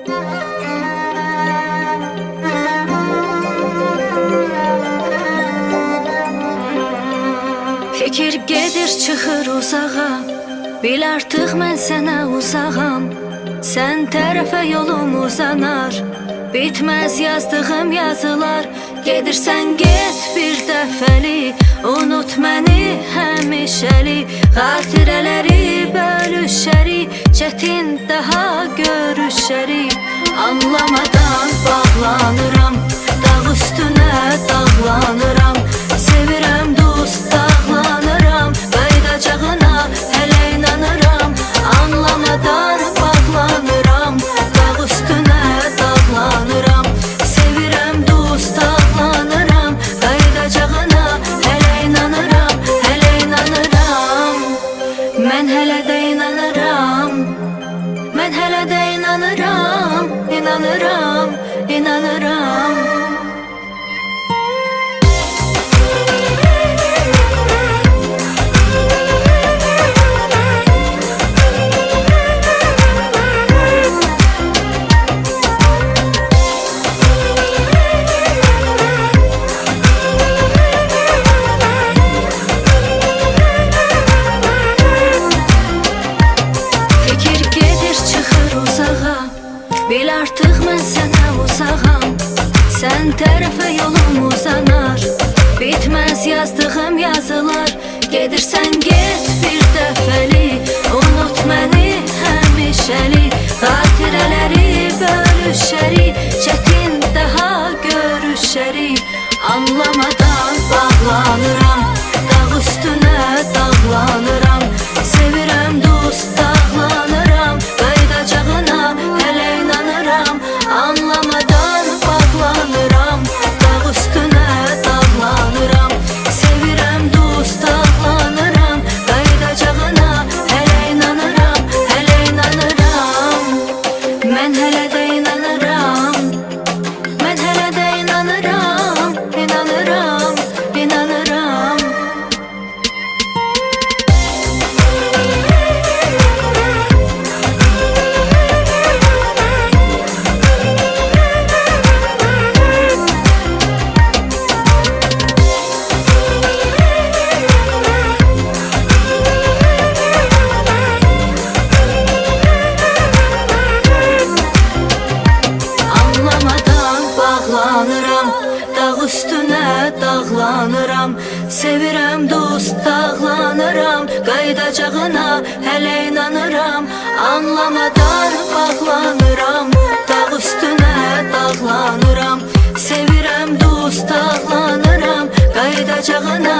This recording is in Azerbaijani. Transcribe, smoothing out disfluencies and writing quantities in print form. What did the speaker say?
Fikir gedir çıxır uzağa, bil artıq mən sənə uzağam. Sən tərəfə yolum uzanar, bitməz yazdığım yazılar. Gedirsən get bir dəfəli, unut məni həmişəli. Xatirələri bölüşərik, çətin daha görüşərik. Anlamadan bağlanıram, dağ üstünə dağlanıram. Sevirəm dost dağlanıram, qaydacağına hələ inanıram. Anlamadan bağlanıram, dağ üstünə dağlanıram. Sevirəm dost dağlanıram, qaydacağına hələ inanıram, hələ inanıram. Mən hələ də inanıram, mən hələ də inanıram, inanıram, inanıram. Bil artıq mən sənə uzağam, sən tərəfə yolum uzanar. Bitməz yazdığım yazılar, gedirsən get bir dəfəli. Unut məni həmişəli, xatirələri bölüşərik, çətin daha görüşərik. Anlamadan bağlanıram, dağ üstünə dağlanıram. Sevirəm dost dağlanıram, qaydacağına hələ inanıram. Anlamadan bağlanıram, dağ üstünə dağlanıram. Sevirəm dost dağlanıram, qaydacağına hələ inanıram, hələ inanıram. Mən hələ də inanıram, mən hələ də inanıram, inanıram, inanıram. Dağ üstünə dağlanıram, sevirəm dost dağlanıram. Qaydacağına hələ inanıram, anlamadan bağlanıram. Dağ üstünə dağlanıram, sevirəm dost dağlanıram. Qaydacağına